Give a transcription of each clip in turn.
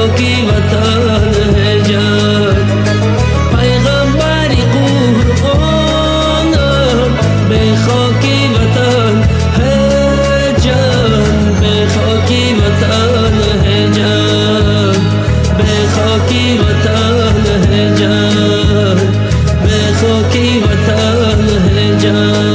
خاکی وطن ہے جان پیغمبری قرآنم به خاکی وطن ہے جان به خاکی وطن ہے جان به خاکی وطن ہے جان به خاکی وطن ہے جان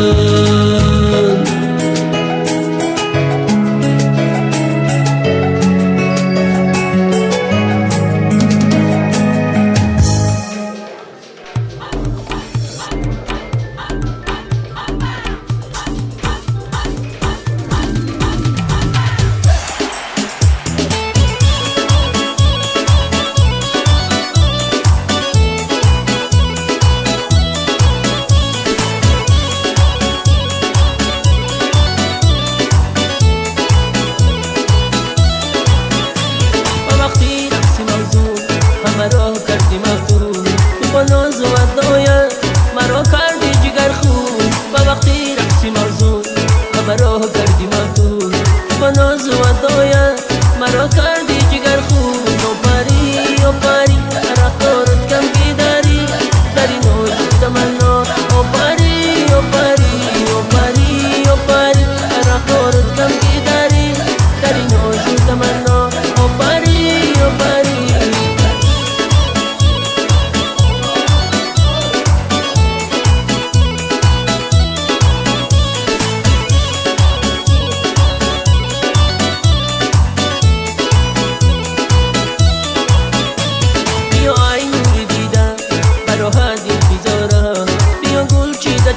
مرا کردی مفتون با ناز و ادایت مرا کردی جگر خون و وقتی رقصی موزون مرا کردی مفتون با ناز و ادایت مرا کردی جگر خون و پری رفتارت کم بیداری در این حضور تمنا و پری رفتارت کم بیداری در این حضور تمنا و پری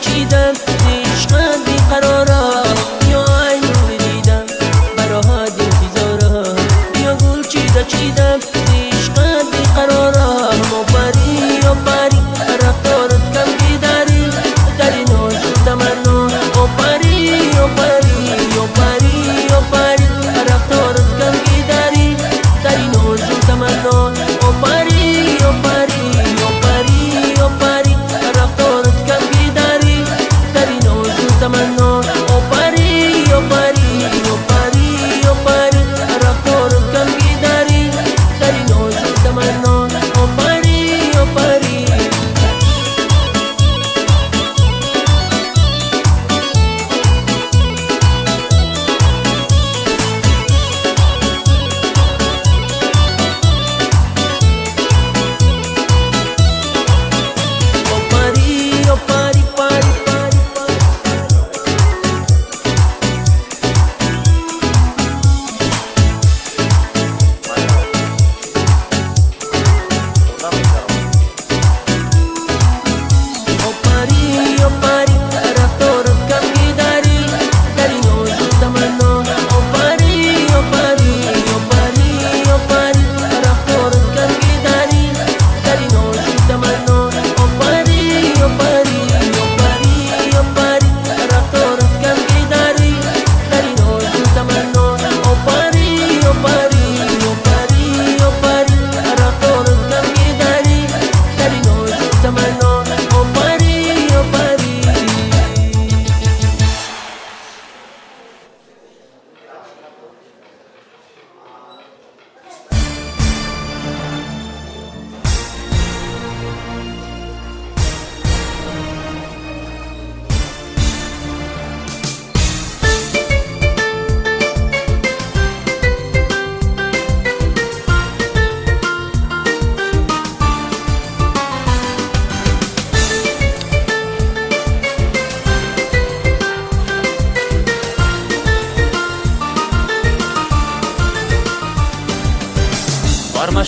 چیدم عشقت بیقرارا بیا ای نور دیدم براها دل بیزارا بیا گل چیدم عشقت بیقرارا و پری رفتارت کم بیداری در این حضور تمنا و پری رفتارت کم بیداری در این حضور تمنا و پری رفتارت کم بیداری تمنا و پری رفتارت کم بیداری در این حضور تمنا و پری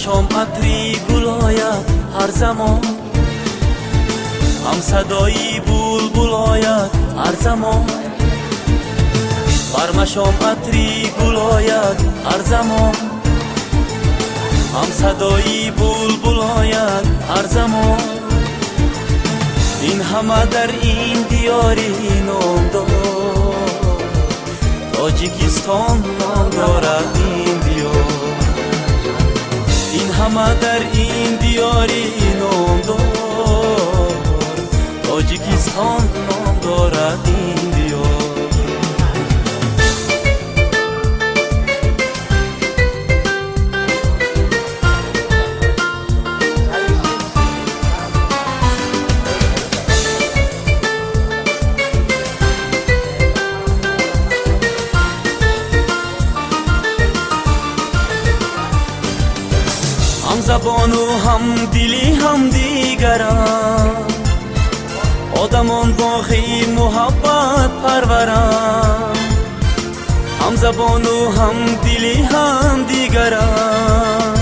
چشم عطری گل آید هر زمان، هم صدایی بلبل آید هر زمان. برمشم عطری گل آید هر زمان، هم صدایی بلبل آید هر زمان. این همه در این دیاری نام دارد، تاجیکستان نام دارد این دیار. این همه در این دیاری نام دارد، تاجیکستان نام دارد این دیار. هم زبان و هم دلی هم دیگران آدمان باقی محبت پروران هم زبان و هم دلی هم دیگران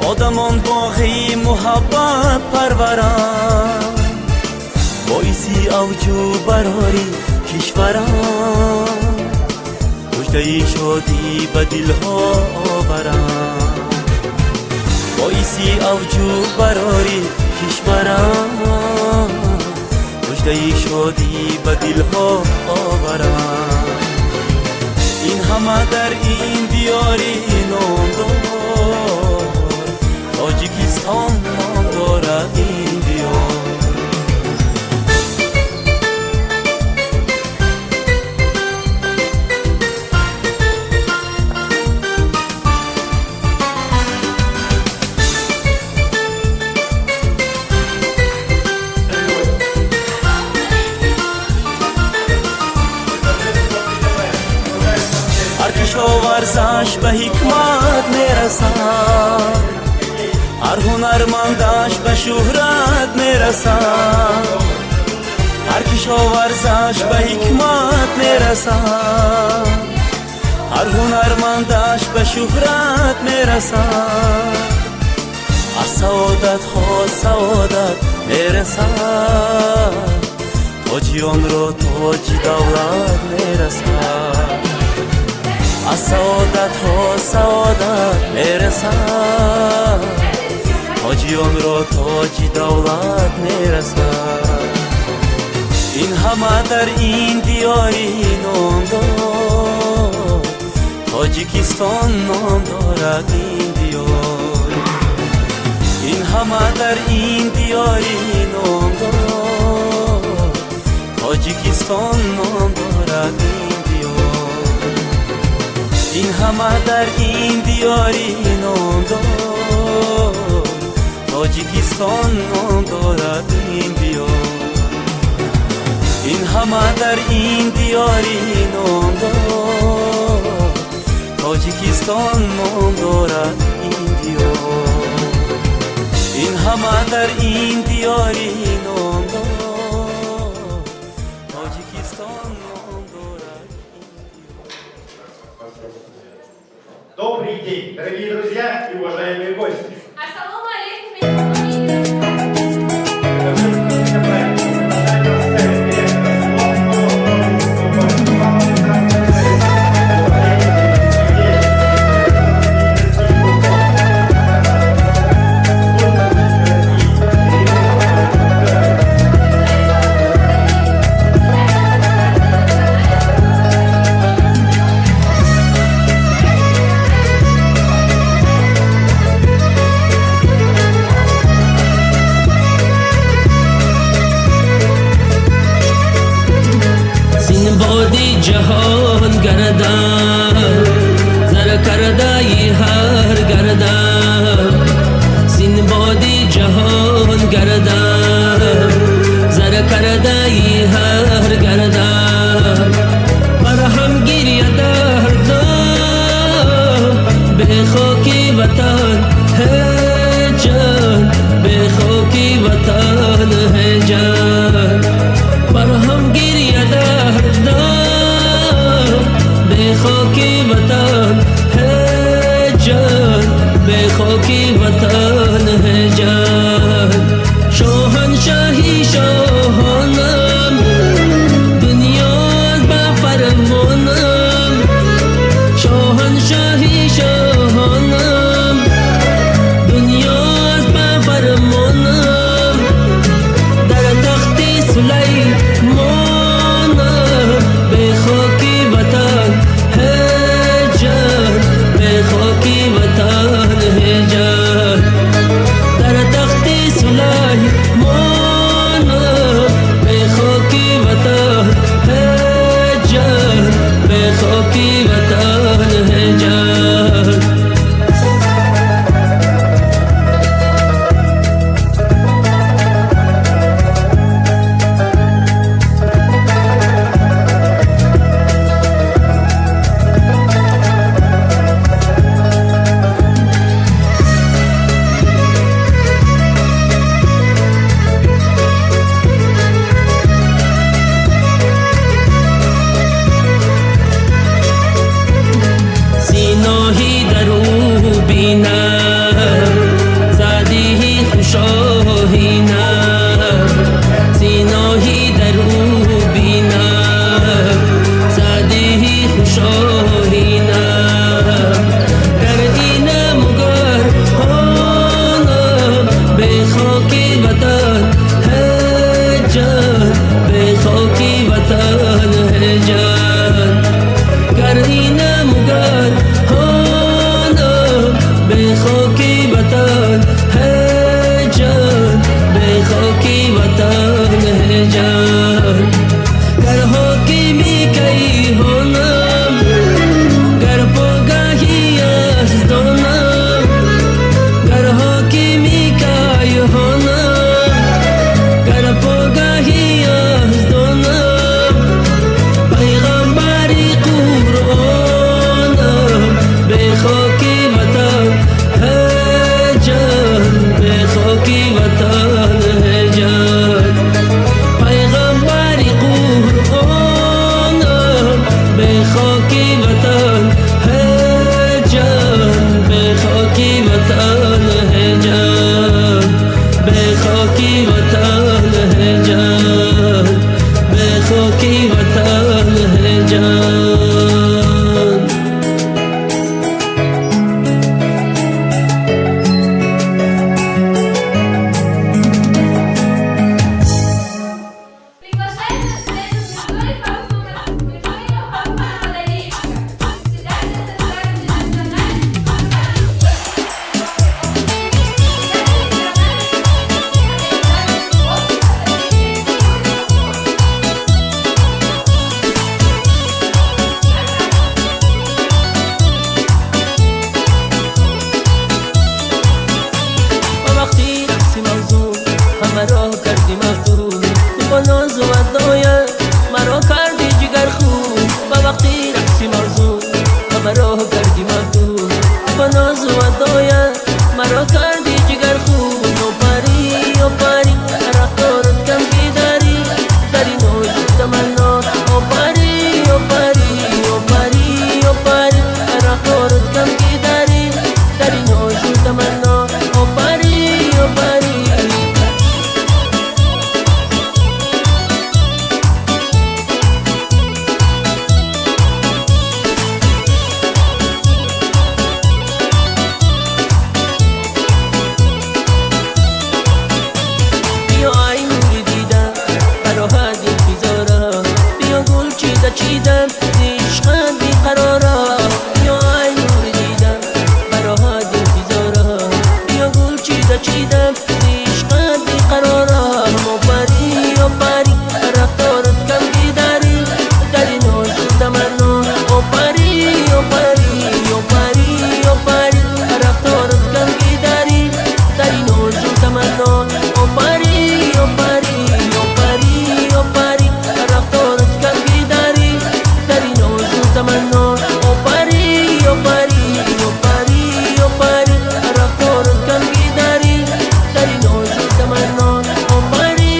آدمان باقی محبت پروران باعثی اوجو براری کشوران مژده شادی به دلها آوران باعثی اوجو براری کشوران مژده شادی به دلها آوران این همه در این دیاری نامدار تاجیکستان نام دارد این دیار ورزش به حکمت میرسد هر هنرمندش به شهرت میرسد هر کشاورزش به حکمت میرسد هر هنرمندش به شهرت میرسد هر سعادت ها سعادت میرسد تاجیان را تاج دولت میرسد از سعادت ها سعادت میرسد تاجیان را تاج دولت میرسد این همه در این دیاری نام دار تاجیکستان نام دارد این دیار این همه در این دیاری نام دار تاجیکستان نام دارد این همه در این دیاری نام دار تاجیکستان نام دارد این دیار این همه در این دیاری نام دار تاجیکستان نام دارد این دیار این همه در این دیاری نام دار تاجیکستان نام دارد. Добрый день, дорогие друзья и уважаемые гости! Ассаламу алейкум! جهان گردم زر کردای هر گردم سین بادی جهان گردم زر کردای هر گردم بر هم گیری در دم به خاکی وطن ہے جان به خاکی وطن ہے جان بر هم گیری در دم به خاکی وطن ہے جان به خاکی وطن ہے جان شاهنشاهی شاهانم دنیا با فرمانم شاهنشاهی شاهانم دنیا با فرمانم در تخت سلیمانم به خاکی وطن ہے جان به خاکی وطن ہے جان خاکی وطن ہے جان بے خاکی وطن ہے جان گر حاکمی کی هنم گر پاگاهی از دانم گر حاکمی کی هنم گر پاگاهی از دانم پیغمبری قرآنم بے خاکی وطن ہے جان بے خاکی وطن ہے جان پیغمبری قرآنم بے خاکی وطن ہے جان بے خاکی وطن ہے جان بے خاکی وطن ہے جان بے خاکی وطن ہے جان Приглашается следующий историк Михаил Павлович. Председатель وقتی رقصی موضوع همه را کردی مفتون تو با ناز و ادایت مرا کردی جگر خون و وقتی رقصی موضوع همه را کردی مفتون تو با ناز و ادایت مرا کردی جگر خون و پری رفتارت کم بیداری داری نوجود تمنا و پری رفتارت کم بیداری داری نوجود تمنا و پری بیا ای نوری دیدم براحت انتظارم بیا گل چیدم عشقم بیقرارم بیا ای نوری دیدم براحت انتظارم بیا گل چیدم عشقم بیقرارم و پری رفتارت کم بیداری داری نوجود تمنا و پری رفتارت کم بیداری داری نوجود تمنا و پری رفتارت کم بیداری داری نوجود تمنا و پری رفتارت کم بیداری داری نوجود تمنا و پری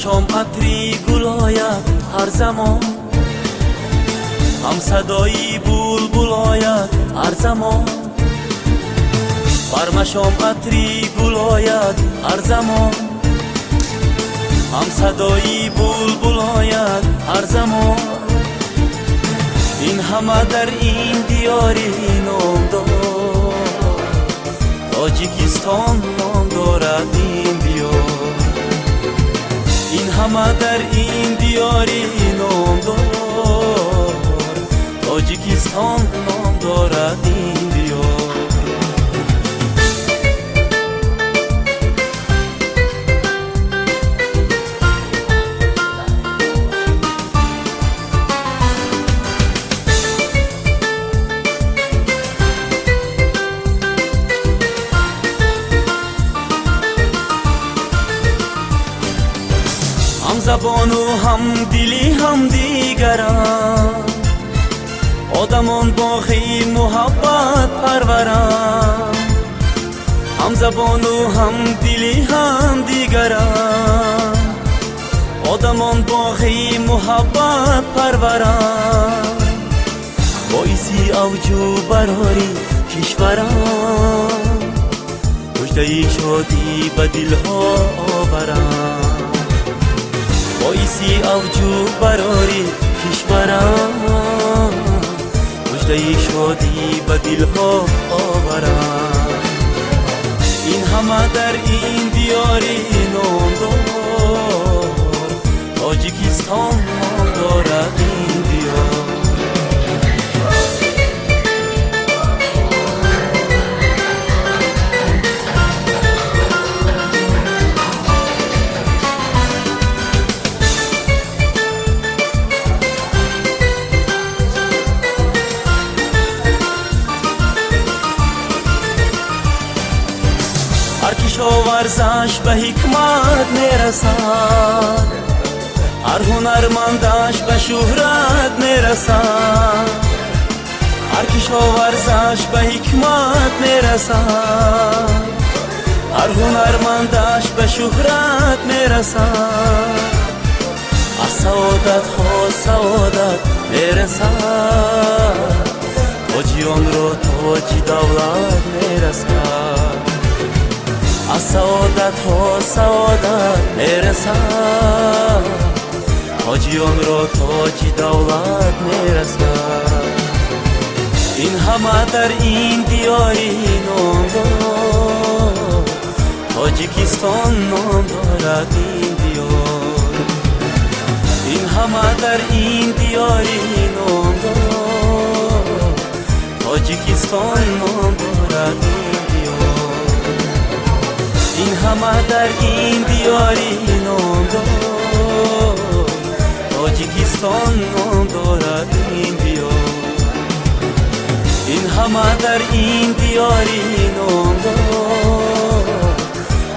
چشم عطری گل آید هر زمان، هم صدایی بلبل آید هر زمان. برمشام عطری گل آید هر زمان، هم صدایی بلبل آید هر زمان. این همه در این دیاری نام دار، تاجیکستان نام دارد این دیار. این همه در این دیاری نام دار، تاجیکستان نام دارد این دیار. هم زبان و هم دلی هم دیگران، آدمان باقی محبت پروران. هم زبان و هم دلی هم دیگران، آدمان باقی محبت پروران. باعثی اوجو براری کشوران، مژده شادی به دلها آوران. باعثی اوجو براری کشوران، مژده شادی به دلها آوران. این همه در این دیاری نام دار، تاجیکستان نام دارد این دیار. هر کشاورزش به حکمت میرسد، هر هنرمندش به شهرت میرسد. هر کشاورزش به حکمت میرسد، هر هنرمندش به شهرت میرسد. از سعادت ها سعادت میرسد، تاجیان را تاج دولت میرسد. از سعادت ها سعادت میرسد، تاجیان را تاج دولت میرسد. این همه در این دیاری نام دار، تاجیکستان نام دارد این دیار. این همه در این دیاری نام دار، تاجیکستان نام دارد این دیار. این همه در این دیاری نام دار، تاجیکستان نام دارد این دیار. این همه در این دیاری نام دار،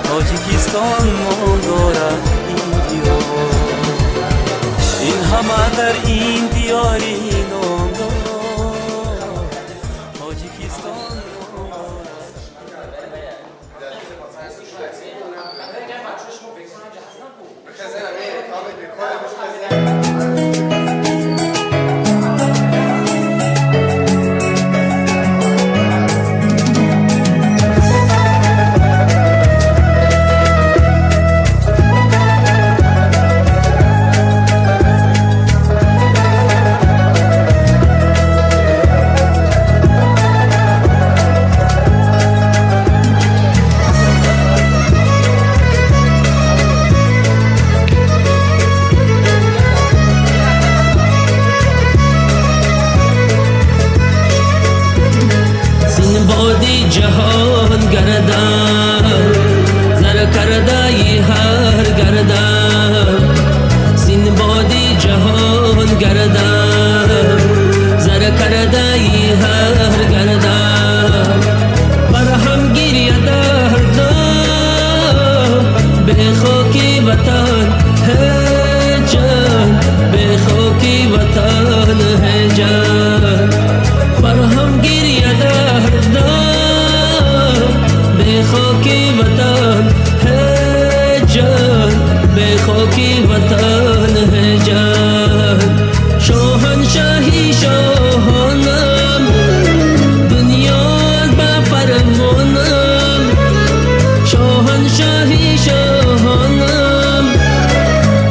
تاجیکستان نام دارد این دیار. این همه در این دیاری نام دار، تاجیکستان نام دارد. شاهانم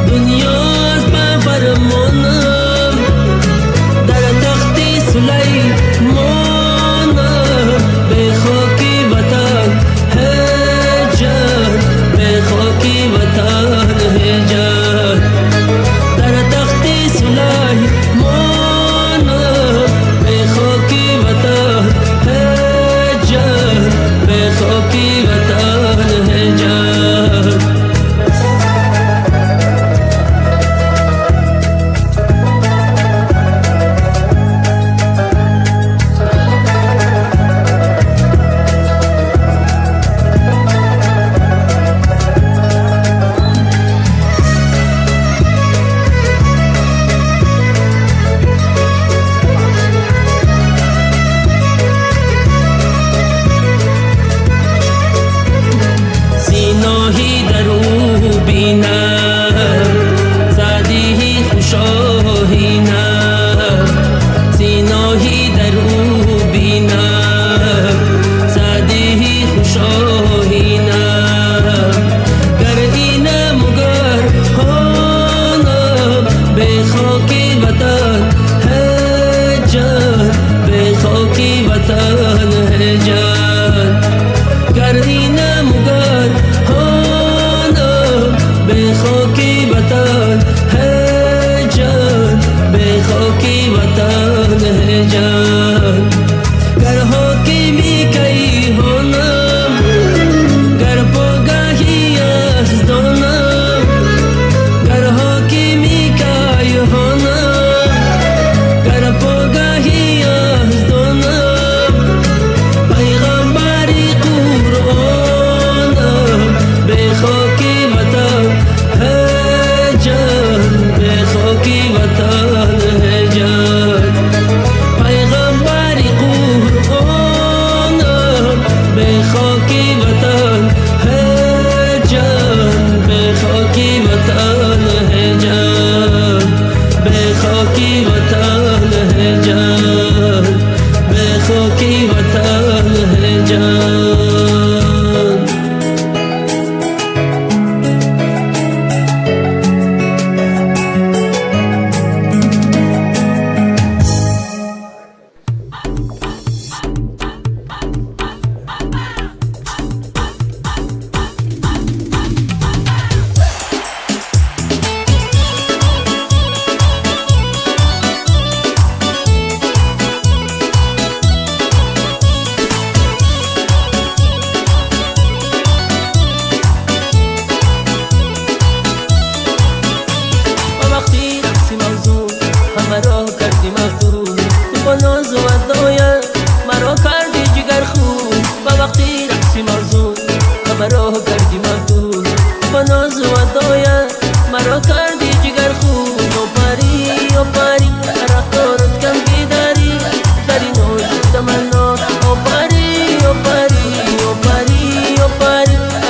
دنیاست به فرمانم در تختی سلیمانم به خاکی وطن هجر به خاکی وطن هجر در تختی سلیمانم به خاکی وطن هجر به خاکی وطن هجر سیناهی در او بینم زادی خوشاهینم سیناهی در او بینم زادی خوشاهینم گر اینم و گر هانم به خاکی وطن هجر به خاکی وطن هجر گر اینم و گر هانم به خاکی وطن هجر به خاکی وطن هجر گر حاکمی کیهانم گر پاگاهی از دانم گر حاکمی کیهانم گر پاگاهی از دانم پیغمبری قرآنم به خاکی وطن هجر به خاکی وطن هجر پیغمبری قرآنم به خاکی وطن هجر به خاکی وطن هجر به خاکی وطن هجر به خاکی وطن هجر وقتی رقصی موزون همه را کردی مفتون با ناز و ادایت مرا کردی جگر خون و وقتی رقصی موزون همه را کردی مفتون با ناز و ادایت مرا کردی جگر خون و پری رفتارت کم بیداری در این اوج تمنا و پری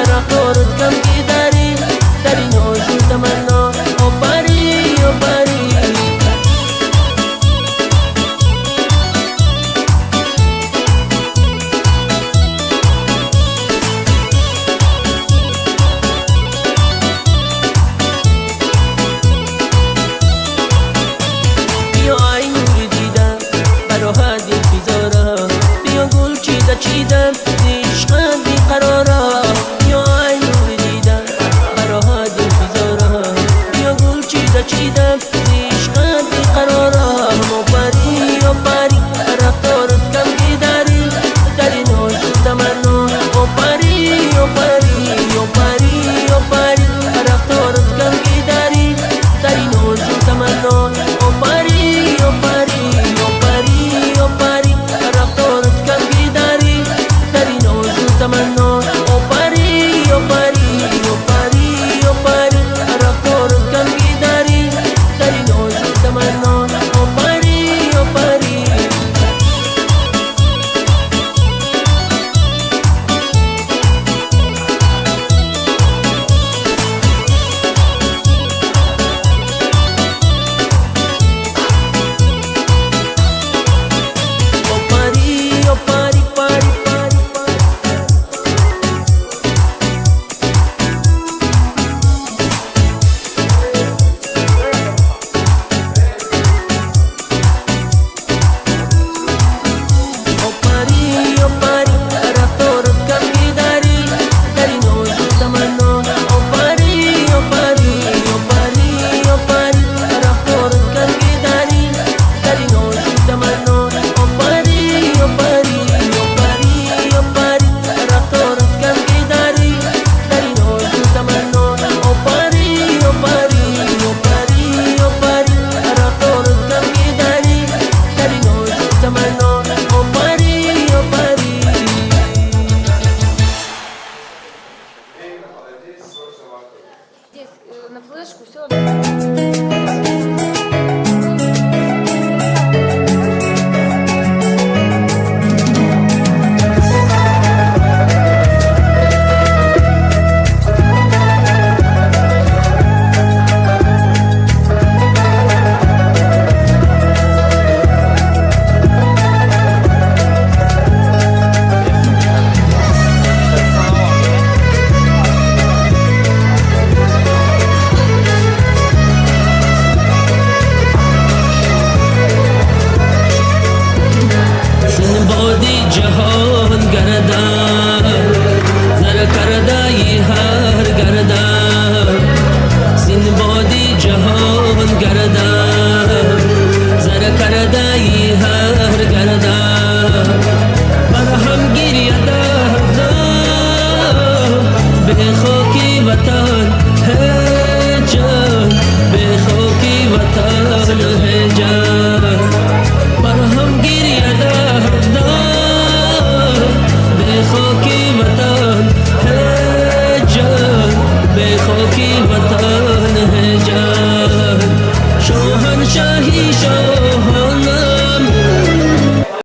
رفتارت کم بیداری در این اوج تمنا و پری на флешку, все.